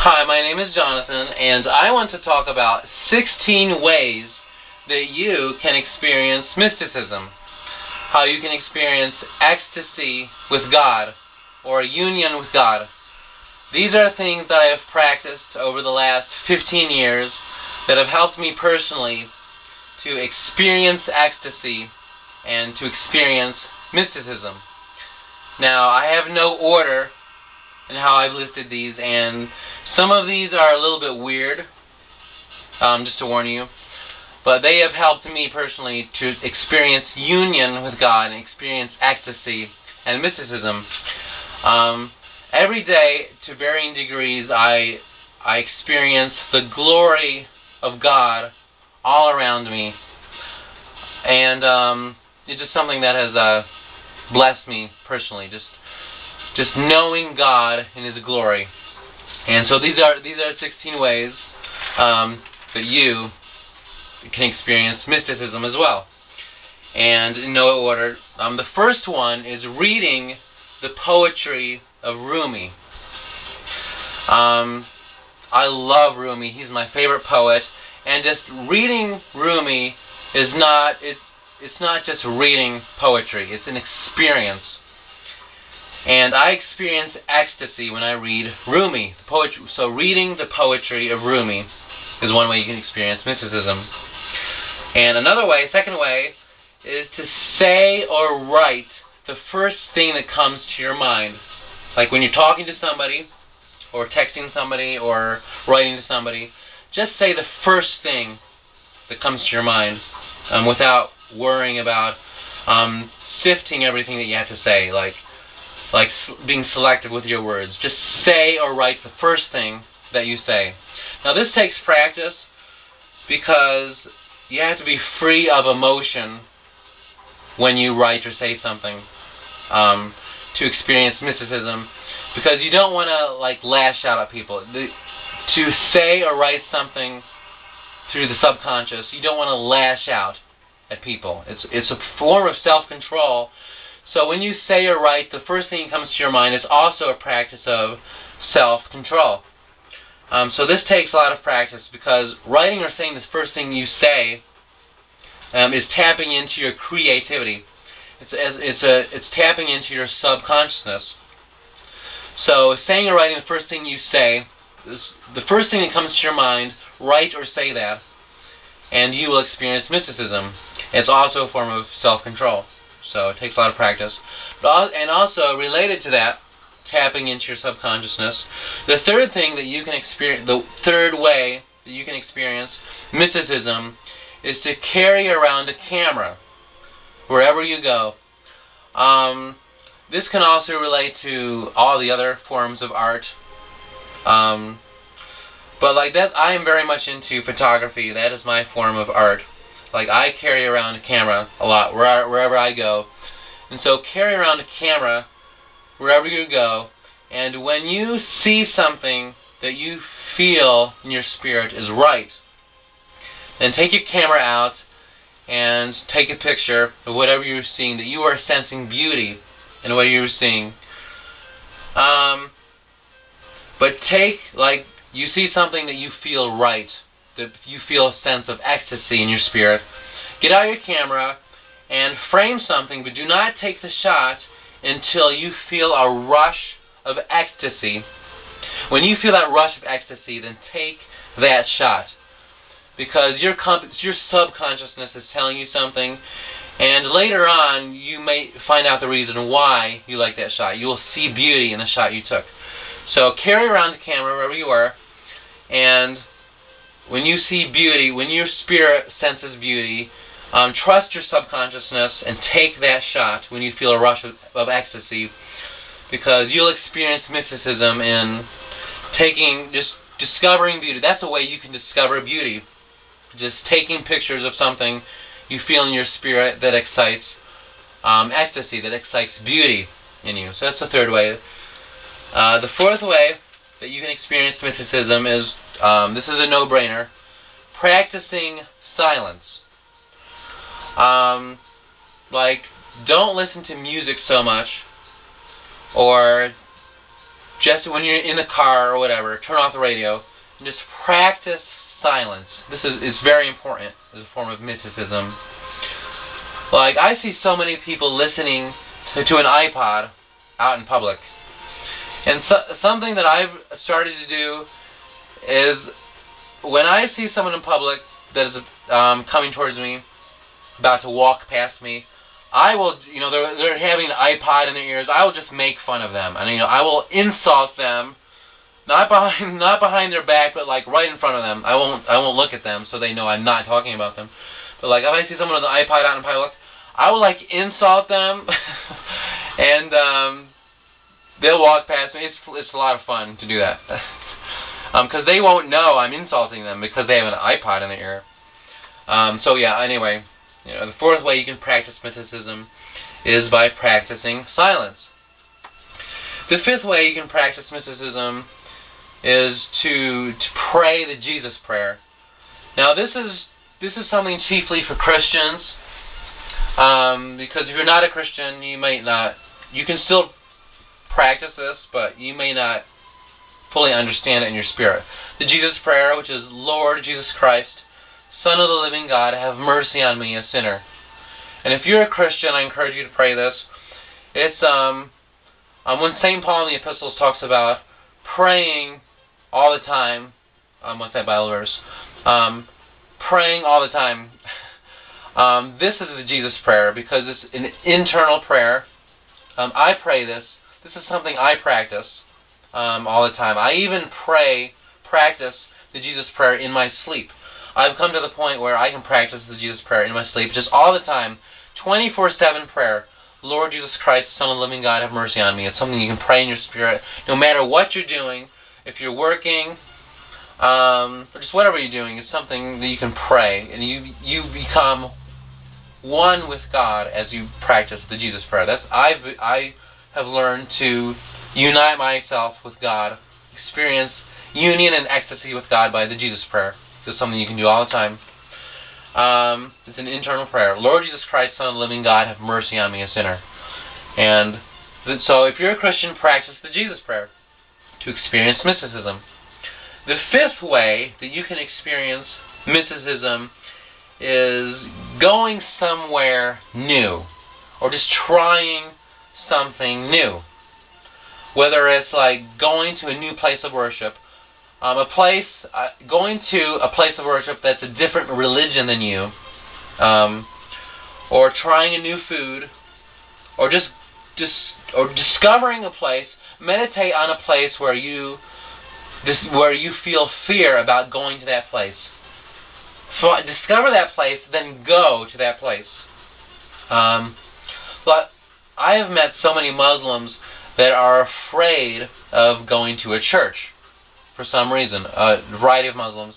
Hi, my name is Jonathan, and I want to talk about 16 ways that you can experience mysticism. How you can experience ecstasy with God, or a union with God. These are things that I have practiced over the last 15 years that have helped me personally to experience ecstasy and to experience mysticism. Now, I have no order in how I've listed these, and some of these are a little bit weird, just to warn you, but they have helped me personally to experience union with God and experience ecstasy and mysticism. Every day, to varying degrees, I experience the glory of God all around me, and it's just something that has blessed me personally, just knowing God in His glory. And so these are 16 ways that you can experience mysticism as well. And in no order, the first one is reading the poetry of Rumi. I love Rumi. He's my favorite poet. And just reading Rumi is it's not just reading poetry. It's an experience. And I experience ecstasy when I read Rumi. Poetry. So reading the poetry of Rumi is one way you can experience mysticism. And another way, second way, is to say or write the first thing that comes to your mind. Like when you're talking to somebody, or texting somebody, or writing to somebody, just say the first thing that comes to your mind without worrying about sifting everything that you have to say, like being selective with your words. Just say or write the first thing that you say. Now this takes practice because you have to be free of emotion when you write or say something to experience mysticism, because you don't want to lash out at people. To say or write something through the subconscious, you don't want to lash out at people. It's a form of self-control. So when you say or write, the first thing that comes to your mind is also a practice of self-control. So this takes a lot of practice, because writing or saying the first thing you say is tapping into your creativity. It's tapping into your subconsciousness. So saying or writing the first thing you say, the first thing that comes to your mind, write or say that, and you will experience mysticism. It's also a form of self-control. So it takes a lot of practice. And also, related to that, tapping into your subconsciousness, the third thing that you can experience, the third way that you can experience mysticism is to carry around a camera wherever you go. This can also relate to all the other forms of art. But like that, I am very much into photography. That is my form of art. Like, I carry around a camera a lot wherever I go. And so carry around a camera wherever you go, and when you see something that you feel in your spirit is right, then take your camera out and take a picture of whatever you're seeing, that you are sensing beauty in what you're seeing. But you see something that you feel right, that you feel a sense of ecstasy in your spirit, get out your camera and frame something, but do not take the shot until you feel a rush of ecstasy. When you feel that rush of ecstasy, then take that shot, because your subconsciousness is telling you something, and later on you may find out the reason why you like that shot. You will see beauty in the shot you took. So carry around the camera wherever you are, and when you see beauty, when your spirit senses beauty, trust your subconsciousness and take that shot when you feel a rush of ecstasy, because you'll experience mysticism in just discovering beauty. That's a way you can discover beauty. Just taking pictures of something you feel in your spirit that excites ecstasy, that excites beauty in you. So that's the third way. The fourth way that you can experience mysticism is, this is a no-brainer, practicing silence. Don't listen to music so much, or just when you're in the car or whatever, turn off the radio and just practice silence. This is very important as a form of mysticism. Like, I see so many people listening to an iPod out in public. And something that I've started to do is, when I see someone in public that is coming towards me, about to walk past me, I will, they're having an iPod in their ears, I will just make fun of them. And, I will insult them, not behind their back, but like right in front of them. I won't look at them so they know I'm not talking about them. But like, if I see someone with an iPod out in public, I will like insult them, and they'll walk past me. It's a lot of fun to do that, because they won't know I'm insulting them because they have an iPod in their ear. So yeah. Anyway, the fourth way you can practice mysticism is by practicing silence. The fifth way you can practice mysticism is to pray the Jesus prayer. Now this is something chiefly for Christians, because if you're not a Christian, you can still practice this, but you may not fully understand it in your spirit. The Jesus prayer, which is, Lord Jesus Christ, Son of the living God, have mercy on me, a sinner. And if you're a Christian, I encourage you to pray this. It's when St. Paul in the epistles talks about praying all the time, what's that Bible verse? Praying all the time. This is the Jesus prayer because it's an internal prayer. I pray this. This is something I practice all the time. I even practice the Jesus prayer in my sleep. I've come to the point where I can practice the Jesus prayer in my sleep just all the time. 24/7 prayer. Lord Jesus Christ, Son of the living God, have mercy on me. It's something you can pray in your spirit no matter what you're doing. If you're working, or just whatever you're doing, it's something that you can pray, and you become one with God as you practice the Jesus prayer. I have learned to unite myself with God, experience union and ecstasy with God by the Jesus prayer. It's something you can do all the time. It's an internal prayer. Lord Jesus Christ, Son of the living God, have mercy on me, a sinner. And so if you're a Christian, practice the Jesus prayer to experience mysticism. The fifth way that you can experience mysticism is going somewhere new, or just trying something new. Whether it's like going to a new place of worship, going to a place of worship that's a different religion than you, or trying a new food, or just discovering a place. Meditate on a place where you feel fear about going to that place. So discover that place, then go to that place. But I have met so many Muslims that are afraid of going to a church for some reason. A variety of Muslims.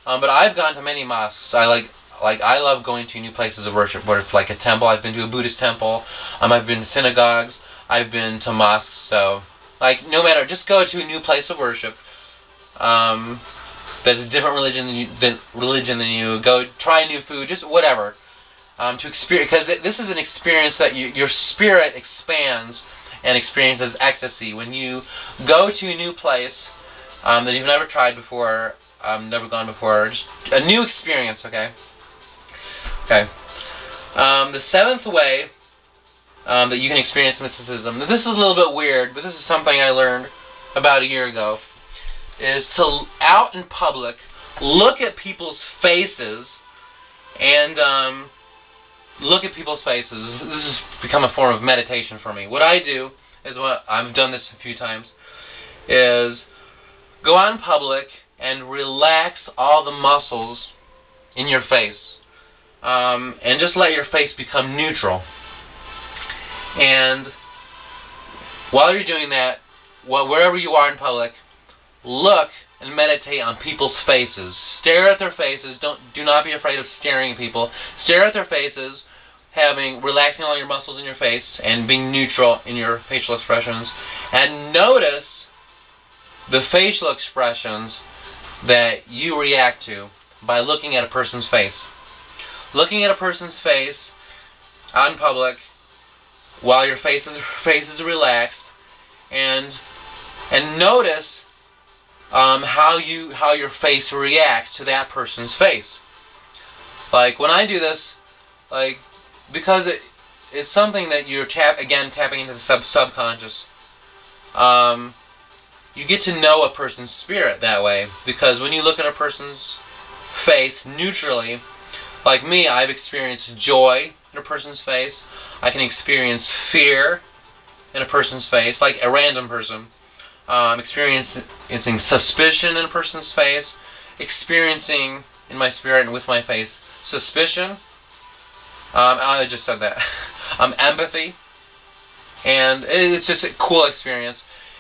But I've gone to many mosques. I love going to new places of worship, where it's like a temple. I've been to a Buddhist temple. I've been to synagogues. I've been to mosques. So, no matter, just go to a new place of worship. That's a different religion than you. Go try new food, just whatever. To experience, because this is an experience that your spirit expands and experiences ecstasy when you go to a new place that you've never tried before, never gone before. Just a new experience. Okay. The seventh way that you can experience mysticism. This is a little bit weird, but this is something I learned about a year ago. Is to, out in public, look at people's faces and look at people's faces. This has become a form of meditation for me. What I do is, what I've done this a few times, is go out in public and relax all the muscles in your face, and just let your face become neutral. And while you're doing that, wherever you are in public, look and meditate on people's faces. Stare at their faces. Do not be afraid of staring at people. Stare at their faces, relaxing all your muscles in your face and being neutral in your facial expressions. And notice the facial expressions that you react to by looking at a person's face. Looking at a person's face out in public while your face is relaxed, and and notice how your face reacts to that person's face. Like when I do this, like because it's something that you're tapping into the subconscious. You get to know a person's spirit that way, because when you look at a person's face neutrally, like me, I've experienced joy in a person's face. I can experience fear in a person's face, like a random person. Experiencing suspicion in a person's face, experiencing in my spirit and with my face suspicion. I just said that. Empathy, and it's just a cool experience.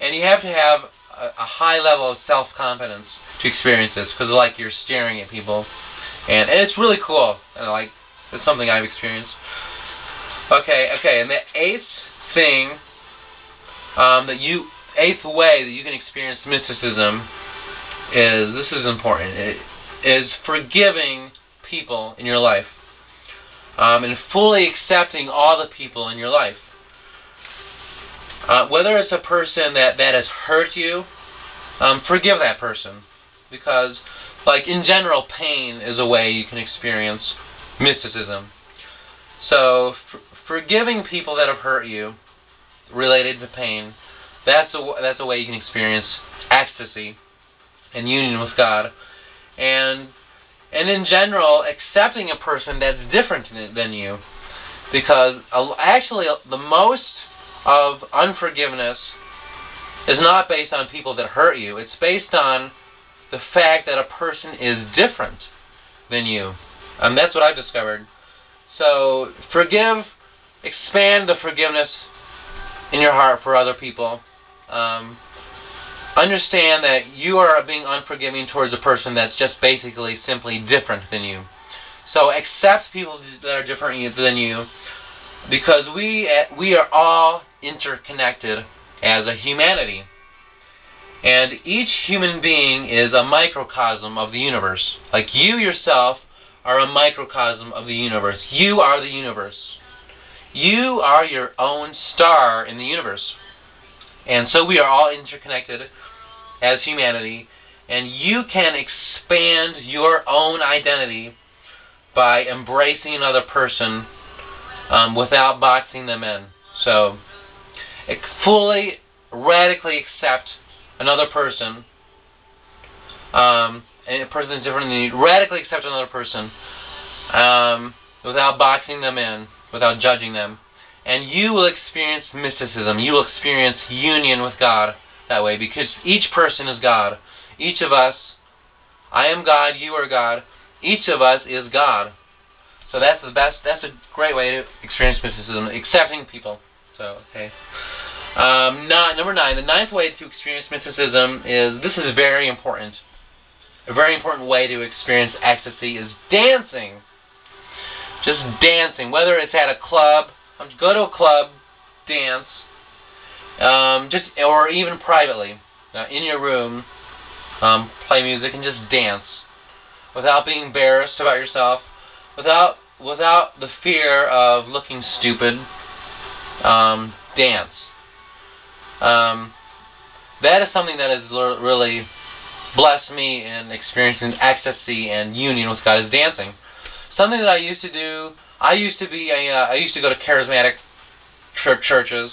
And you have to have a high level of self-confidence to experience this, because like you're staring at people, and it's really cool. And like it's something I've experienced. Okay. And the eighth thing eighth way that you can experience mysticism this is important, is forgiving people in your life, and fully accepting all the people in your life. Whether it's a person that has hurt you, forgive that person, because like in general, pain is a way you can experience mysticism. So forgiving people that have hurt you related to pain, that's a way you can experience ecstasy and union with God. And in general, accepting a person that's different than you, because actually the most of unforgiveness is not based on people that hurt you. It's based on the fact that a person is different than you. That's what I've discovered. So forgive, expand the forgiveness in your heart for other people. Understand that you are being unforgiving towards a person that's just basically simply different than you. So accept people that are different than you, because we are all interconnected as a humanity. And each human being is a microcosm of the universe. Like you yourself are a microcosm of the universe. You are the universe. You are your own star in the universe. And so we are all interconnected as humanity, and you can expand your own identity by embracing another person without boxing them in. So fully, radically accept another person, and a person is different than you. Radically accept another person without boxing them in, without judging them. And you will experience mysticism. You will experience union with God that way, because each person is God. Each of us, I am God, you are God. Each of us is God. So that's the best. That's a great way to experience mysticism, accepting people. So okay. Number 9. The ninth way to experience mysticism this is very important. A very important way to experience ecstasy is dancing. Just dancing, whether it's at a club. Go to a club, dance, or even privately, in your room, play music and just dance, without being embarrassed about yourself, without the fear of looking stupid. Dance. That is something that has really blessed me in experiencing ecstasy and union with God, is dancing. Something that I used to do. I used to go to charismatic churches,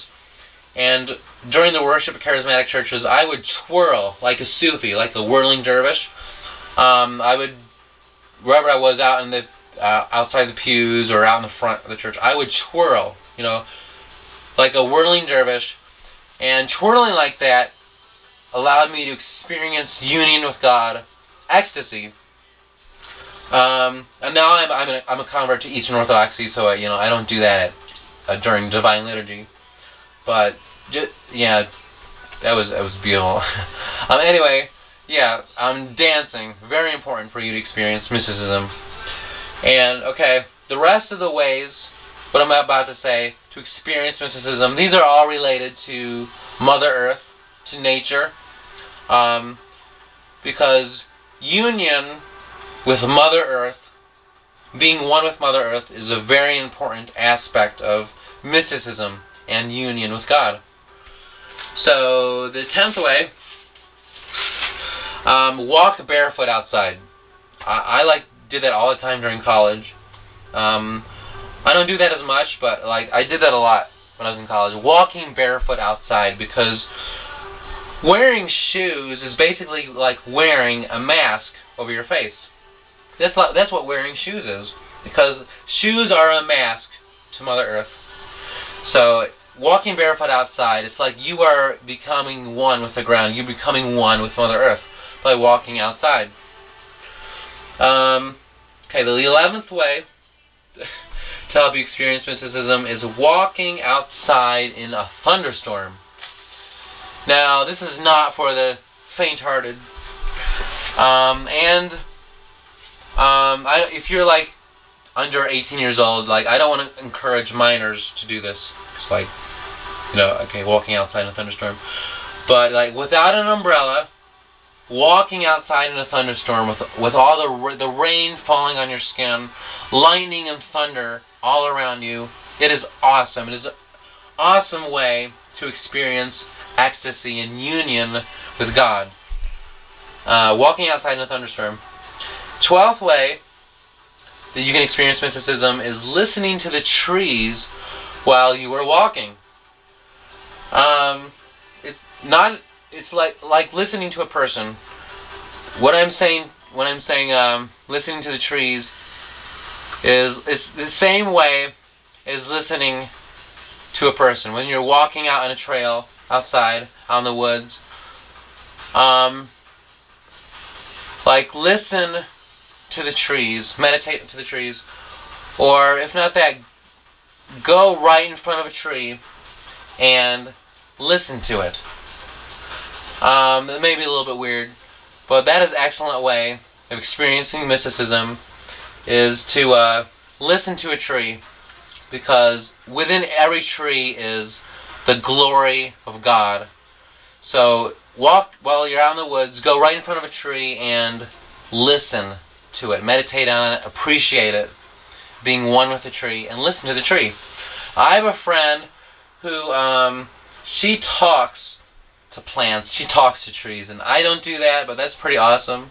and during the worship at charismatic churches, I would twirl like a Sufi, like a whirling dervish. I would, wherever I was out in the outside the pews or out in the front of the church, I would twirl, like a whirling dervish. And twirling like that allowed me to experience union with God, ecstasy. And now I'm a convert to Eastern Orthodoxy, so I don't do that during Divine Liturgy. But that was beautiful. Anyway, dancing, very important for you to experience mysticism. And okay, the rest of the ways, what I'm about to say, to experience mysticism, these are all related to Mother Earth, to nature, because union with Mother Earth, being one with Mother Earth, is a very important aspect of mysticism and union with God. So the 10th way, walk barefoot outside. I did that all the time during college. I don't do that as much, but I did that a lot when I was in college. Walking barefoot outside, because wearing shoes is basically like wearing a mask over your face. That's what wearing shoes is, because shoes are a mask to Mother Earth. So walking barefoot outside, it's like you are becoming one with the ground. You're becoming one with Mother Earth by walking outside. Okay, the 11th way to help you experience mysticism is walking outside in a thunderstorm. Now, this is not for the faint-hearted. If you're under 18 years old, I don't want to encourage minors to do this. It's okay, walking outside in a thunderstorm. But without an umbrella, walking outside in a thunderstorm with all the rain falling on your skin, lightning and thunder all around you, it is awesome. It is an awesome way to experience ecstasy and union with God. Walking outside in a thunderstorm. 12th way that you can experience mysticism is listening to the trees while you are walking. It's like listening to a person. What I'm saying when I'm saying listening to the trees is it's the same way as listening to a person. When you're walking out on a trail outside, out in the woods, listen to the trees, meditate to the trees, or if not that, go right in front of a tree and listen to it. It may be a little bit weird, but that is an excellent way of experiencing mysticism, is to listen to a tree, because within every tree is the glory of God. So walk while you're out in the woods, go right in front of a tree and listen to it, meditate on it, appreciate it, being one with the tree, and listen to the tree. I have a friend who she talks to plants, she talks to trees, and I don't do that, but that's pretty awesome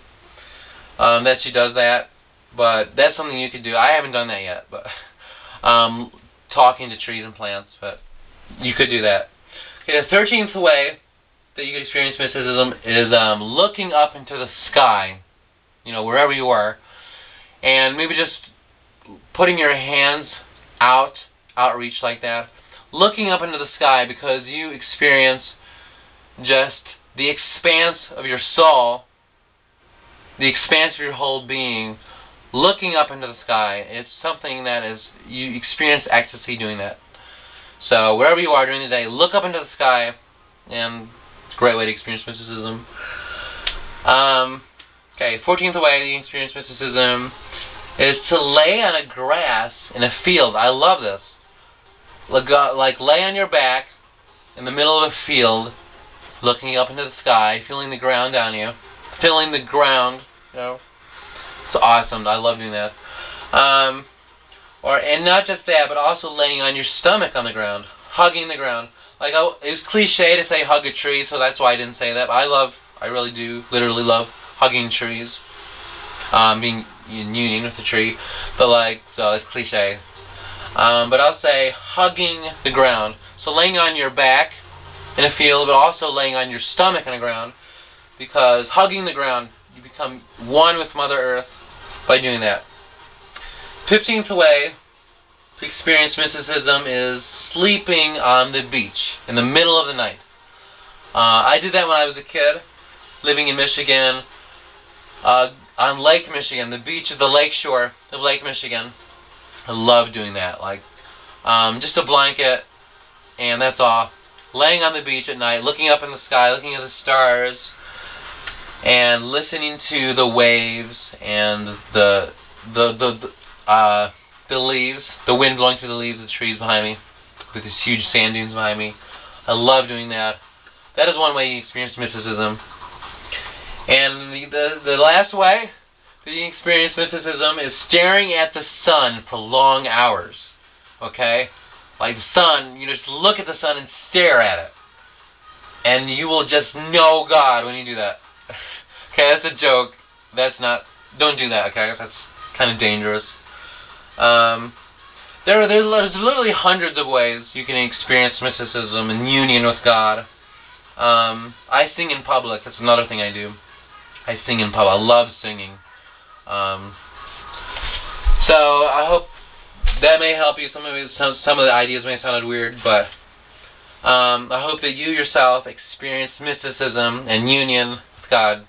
that she does that. But that's something you could do. I haven't done that yet, but talking to trees and plants, but you could do that. Okay, the 13th way that you can experience mysticism is looking up into the sky, wherever you are, and maybe just putting your hands outreach like that, looking up into the sky, because you experience just the expanse of your soul, the expanse of your whole being, looking up into the sky. It's something that you experience ecstasy doing that. So wherever you are during the day, look up into the sky, and it's a great way to experience mysticism. Okay, 14th way to experience mysticism is to lay on a grass in a field. I love this. Lay on your back in the middle of a field, looking up into the sky, feeling the ground down you, feeling the ground, It's awesome. I love doing that. And not just that, but also laying on your stomach on the ground, hugging the ground. It's cliche to say hug a tree, so that's why I didn't say that. But I really do, literally love hugging trees, being in union with the tree. But so it's cliche. But I'll say hugging the ground. So laying on your back in a field, but also laying on your stomach on the ground, because hugging the ground, you become one with Mother Earth by doing that. 15th way to experience mysticism is sleeping on the beach in the middle of the night. I did that when I was a kid, living in Michigan, on Lake Michigan, the beach of the lake shore of Lake Michigan. I love doing that. Just a blanket, and that's all. Laying on the beach at night, looking up in the sky, looking at the stars, and listening to the waves and the leaves, the wind blowing through the leaves of the trees behind me, with these huge sand dunes behind me. I love doing that. That is one way you experience mysticism. And the last way that you experience mysticism is staring at the sun for long hours. Okay? The sun, you just look at the sun and stare at it. and you will just know God when you do that. Okay, that's a joke. That's not. Don't do that. Okay, that's kind of dangerous. There's literally hundreds of ways you can experience mysticism and union with God. I sing in public. That's another thing I do. I sing in public. I love singing. So I hope that may help you. Some of the ideas may sound weird, but I hope that you yourself experience mysticism and union with God.